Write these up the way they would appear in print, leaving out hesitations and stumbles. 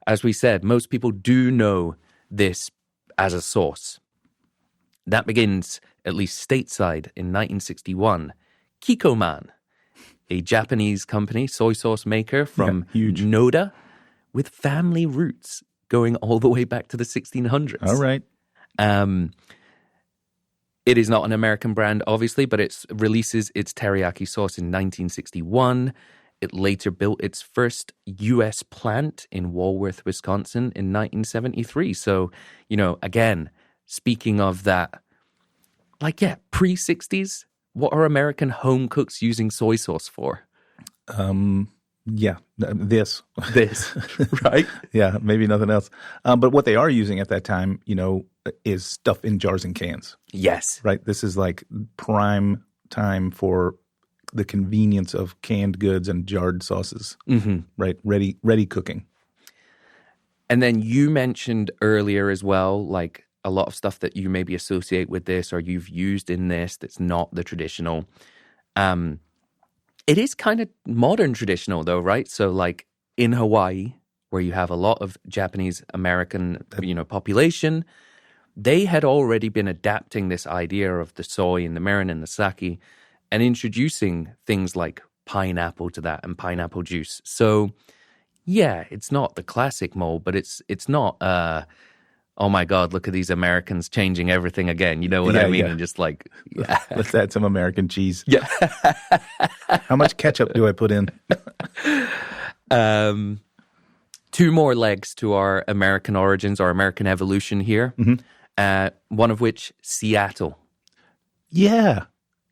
as we said, most people do know this as a sauce. That begins, at least stateside, in 1961. Kikkoman, a Japanese company, soy sauce maker from Noda, with family roots going all the way back to the 1600s. All right. It is not an American brand, obviously, but it releases its teriyaki sauce in 1961. It later built its first U.S. plant in Walworth, Wisconsin in 1973. So, again, speaking of that, pre-60s, what are American home cooks using soy sauce for? This, right? Yeah, maybe nothing else. But what they are using at that time, is stuff in jars and cans. Yes. Right? This is like prime time for the convenience of canned goods and jarred sauces, right? Ready cooking. And then you mentioned earlier as well, like a lot of stuff that you maybe associate with this or you've used in this that's not the traditional. It is kind of modern traditional though, right? So like in Hawaii, where you have a lot of Japanese American, population, they had already been adapting this idea of the soy and the mirin and the sake and introducing things like pineapple to that and pineapple juice. So, yeah, it's not the classic mold, but it's not, oh my God, look at these Americans changing everything again. You know what I mean? Yeah. And just like, let's add some American cheese. Yeah. How much ketchup do I put in? Two more legs to our American origins, our American evolution here. One of which, Seattle. Yeah.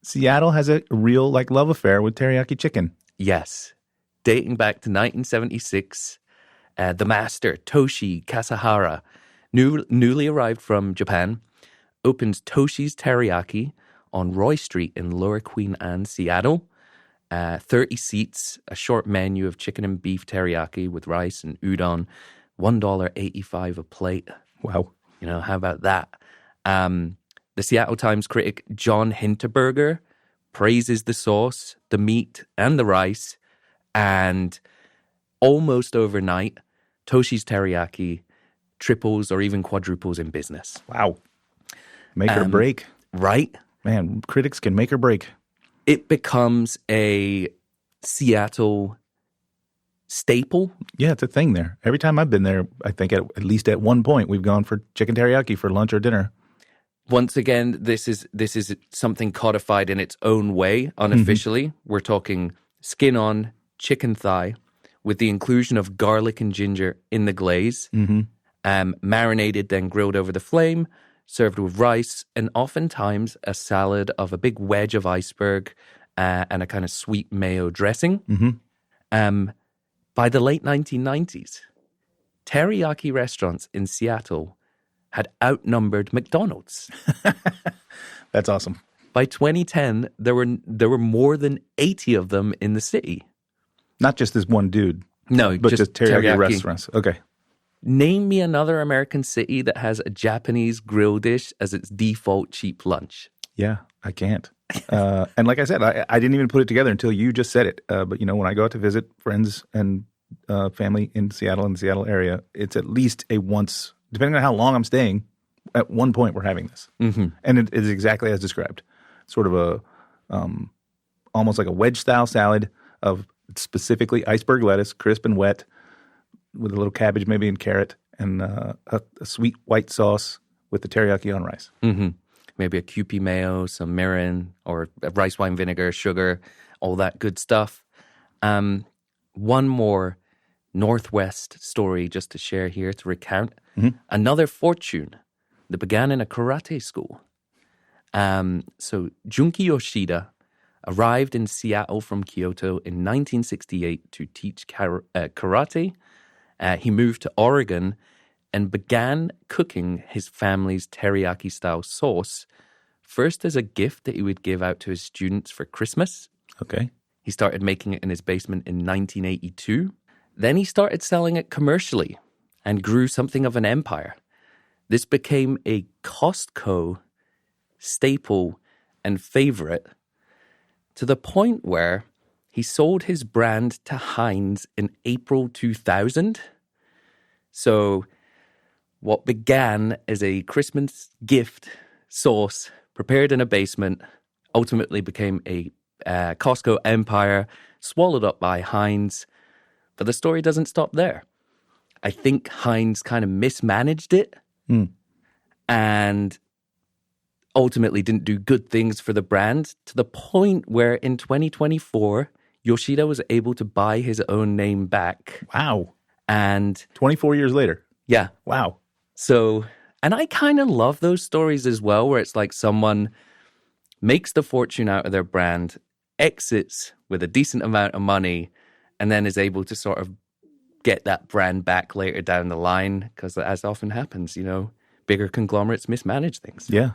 Seattle has a real love affair with teriyaki chicken. Yes. Dating back to 1976, the master, Toshi Kasahara, newly arrived from Japan, opens Toshi's Teriyaki on Roy Street in Lower Queen Anne, Seattle. 30 seats, a short menu of chicken and beef teriyaki with rice and udon, $1.85 a plate. Wow. How about that? The Seattle Times critic John Hinterberger praises the sauce, the meat, and the rice, and almost overnight, Toshi's Teriyaki triples or even quadruples in business. Wow. Make or break. Right? Man, critics can make or break. It becomes a Seattle staple. Yeah, it's a thing there. Every time I've been there, I think at least at one point, we've gone for chicken teriyaki for lunch or dinner. Once again, this is something codified in its own way, unofficially. We're talking skin on, chicken thigh, with the inclusion of garlic and ginger in the glaze, marinated, then grilled over the flame, served with rice, and oftentimes a salad of a big wedge of iceberg and a kind of sweet mayo dressing. By the late 1990s, teriyaki restaurants in Seattle had outnumbered McDonald's. That's awesome. By 2010, there were more than 80 of them in the city. Not just this one dude. No, but just teriyaki restaurants. Okay. Name me another American city that has a Japanese grill dish as its default cheap lunch. Yeah, I can't. And like I said, I didn't even put it together until you just said it. But when I go out to visit friends and family in Seattle and the Seattle area, it's at least a once, depending on how long I'm staying, at one point we're having this. And it is exactly as described. Sort of a almost like a wedge-style salad of specifically iceberg lettuce, crisp and wet, with a little cabbage maybe and carrot, and a sweet white sauce with the teriyaki on rice. Maybe a Kewpie mayo, some mirin, or rice wine vinegar, sugar, all that good stuff. One more Northwest story just to share here, to recount. Another fortune that began in a karate school. So Junki Yoshida arrived in Seattle from Kyoto in 1968 to teach karate. He moved to Oregon and began cooking his family's teriyaki-style sauce, first as a gift that he would give out to his students for Christmas. Okay. He started making it in his basement in 1982. Then he started selling it commercially and grew something of an empire. This became a Costco staple and favorite, to the point where he sold his brand to Heinz in April 2000. So what began as a Christmas gift sauce prepared in a basement ultimately became a Costco empire, swallowed up by Heinz. But the story doesn't stop there. I think Heinz kind of mismanaged it and ultimately didn't do good things for the brand, to the point where in 2024, Yoshida was able to buy his own name back. Wow. And 24 years later. yeah. Wow. So, and I kind of love those stories as well, where it's like someone makes the fortune out of their brand, exits with a decent amount of money, and then is able to sort of get that brand back later down the line, because as often happens, bigger conglomerates mismanage things. Yeah.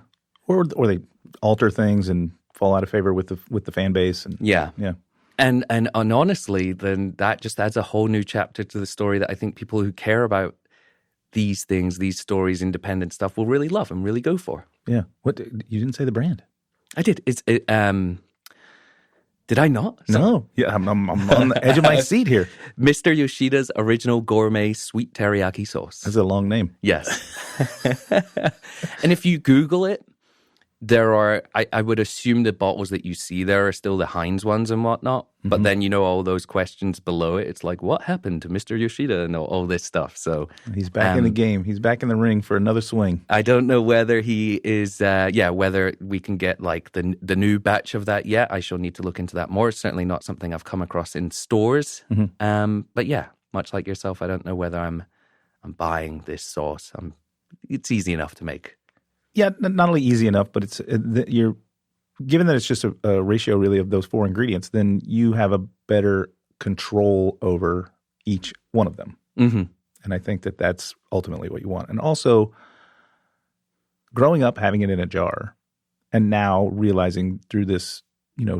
Or they alter things and fall out of favor with the fan base. And yeah. Yeah. And honestly, then that just adds a whole new chapter to the story that I think people who care about these things, these stories, independent stuff, will really love and really go for. Yeah. What, you didn't say the brand? I did. Did I not? No. Yeah, I'm on the edge of my seat here. Mr. Yoshida's Original Gourmet Sweet Teriyaki Sauce. That's a long name. Yes. And if you Google it, there are, I would assume the bottles that you see there are still the Heinz ones and whatnot. But then, all those questions below it. It's like, what happened to Mr. Yoshida and all this stuff? So he's back in the game. He's back in the ring for another swing. I don't know whether he is, whether we can get like the new batch of that yet. I shall need to look into that more. It's certainly not something I've come across in stores. But yeah, much like yourself, I don't know whether I'm buying this sauce. It's easy enough to make. Yeah, not only easy enough, but it's you're given that it's just a ratio really of those 4 ingredients, then you have a better control over each one of them. And I think that that's ultimately what you want. And also, growing up having it in a jar, and now realizing through this,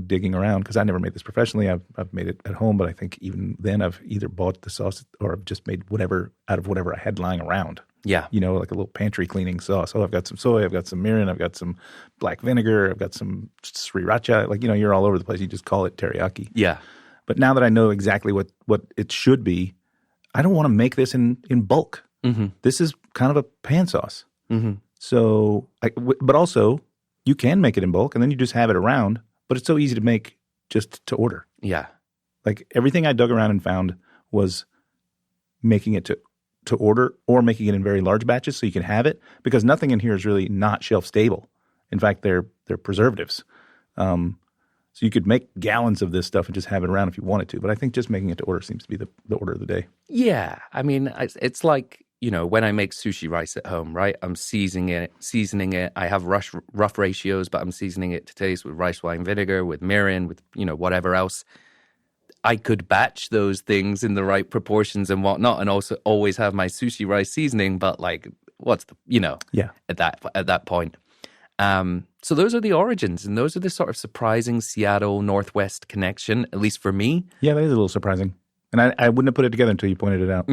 digging around, because I never made this professionally. I've made it at home, but I think even then I've either bought the sauce or I've just made whatever out of whatever I had lying around. Yeah. Like a little pantry cleaning sauce. Oh, I've got some soy, I've got some mirin, I've got some black vinegar, I've got some sriracha. Like, you're all over the place. You just call it teriyaki. Yeah. But now that I know exactly what it should be, I don't want to make this in bulk. This is kind of a pan sauce. So, but also, you can make it in bulk, and then you just have it around. But it's so easy to make just to order. Yeah. Like, everything I dug around and found was making it to order or making it in very large batches so you can have it, because nothing in here is really not shelf stable. In fact, they're preservatives. So you could make gallons of this stuff and just have it around if you wanted to. But I think just making it to order seems to be the order of the day. Yeah. I mean, it's like, when I make sushi rice at home, right? I'm seasoning it. I have rough ratios, but I'm seasoning it to taste with rice wine vinegar, with mirin, with, whatever else. I could batch those things in the right proportions and whatnot, and also always have my sushi rice seasoning. But like, what's the at that point? So those are the origins, and those are the sort of surprising Seattle Northwest connection, at least for me. Yeah, that is a little surprising, and I wouldn't have put it together until you pointed it out.